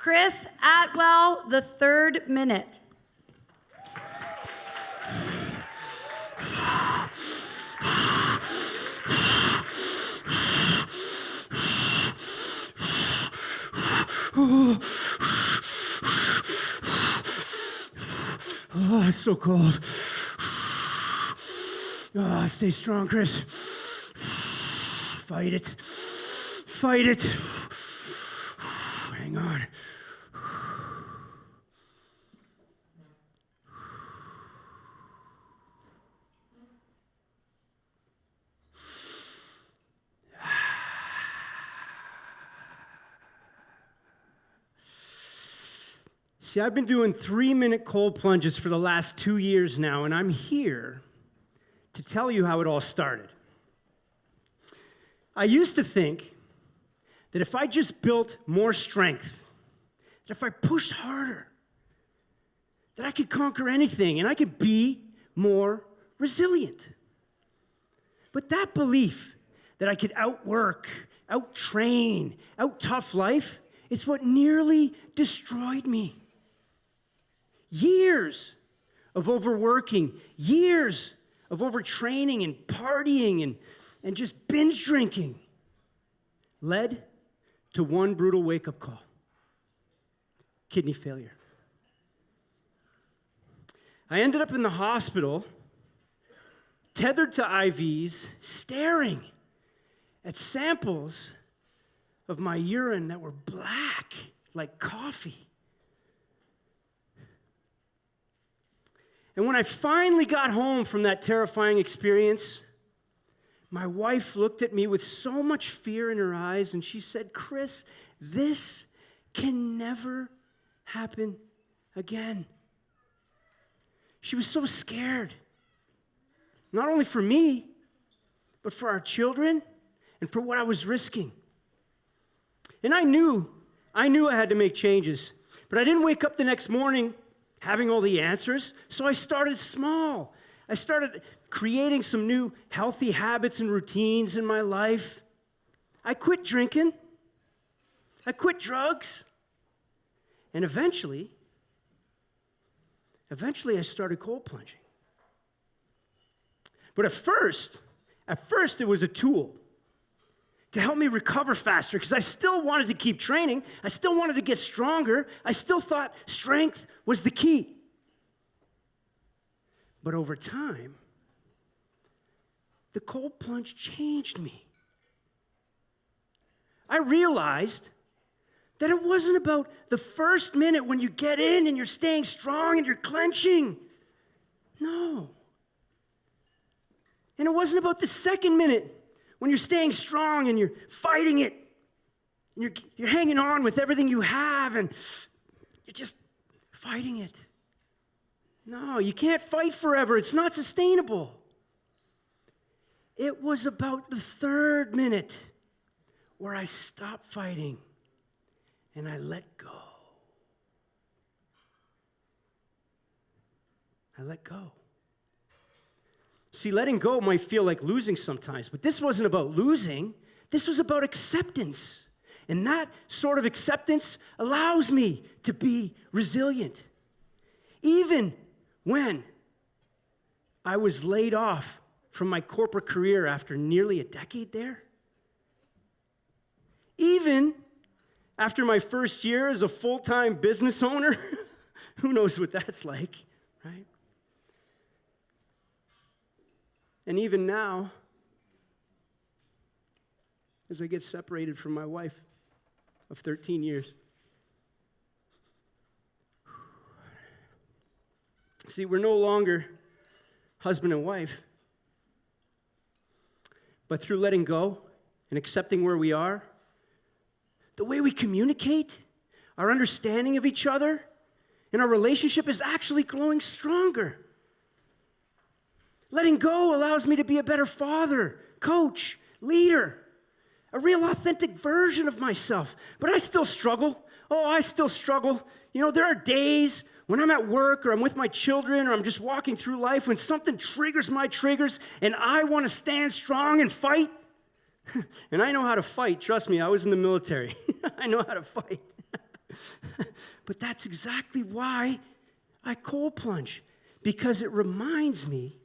Chris Atwell, the third minute. Oh, it's so cold. Oh, stay strong, Chris. Fight it. Fight it. Hang on. See, I've been doing 3-minute cold plunges for the last 2 years now, and I'm here to tell you how it all started. I used to think that if I just built more strength, that if I pushed harder, that I could conquer anything and I could be more resilient. But that belief that I could outwork, out-train, out-tough life, it's what nearly destroyed me. Years of overworking, years of overtraining and partying and just binge drinking led to one brutal wake-up call: kidney failure. I ended up in the hospital, tethered to IVs, staring at samples of my urine that were black like coffee. And when I finally got home from that terrifying experience, my wife looked at me with so much fear in her eyes, and she said, "Chris, this can never happen again." She was so scared, not only for me, but for our children and for what I was risking. And I knew I had to make changes, but I didn't wake up the next morning having all the answers, so I started small. I started creating some new healthy habits and routines in my life. I quit drinking. I quit drugs. And eventually I started cold plunging. But at first it was a tool to help me recover faster, because I still wanted to keep training. I still wanted to get stronger. I still thought strength was the key. But over time, the cold plunge changed me. I realized that it wasn't about the first minute when you get in and you're staying strong and you're clenching. No. And it wasn't about the second minute when you're staying strong and you're fighting it, and you're hanging on with everything you have, and you're just fighting it. No, you can't fight forever. It's not sustainable. It was about the third minute where I stopped fighting and I let go. I let go. See, letting go might feel like losing sometimes, but this wasn't about losing. This was about acceptance. And that sort of acceptance allows me to be resilient. Even when I was laid off from my corporate career after nearly a decade there, even after my first year as a full-time business owner, who knows what that's like, right? And even now, as I get separated from my wife of 13 years. See, we're no longer husband and wife, but through letting go and accepting where we are, the way we communicate, our understanding of each other, and our relationship is actually growing stronger. Letting go allows me to be a better father, coach, leader, a real authentic version of myself. But I still struggle. Oh, I still struggle. You know, there are days when I'm at work or I'm with my children or I'm just walking through life when something triggers my triggers and I want to stand strong and fight. And I know how to fight. Trust me, I was in the military. I know how to fight. But that's exactly why I cold plunge, because it reminds me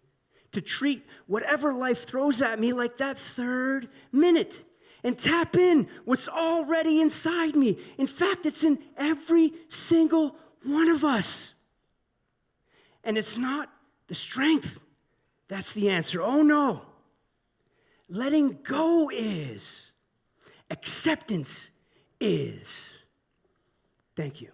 to treat whatever life throws at me like that third minute and tap in what's already inside me. In fact, it's in every single one of us. And it's not the strength that's the answer. Oh no. Letting go is. Acceptance is. Thank you.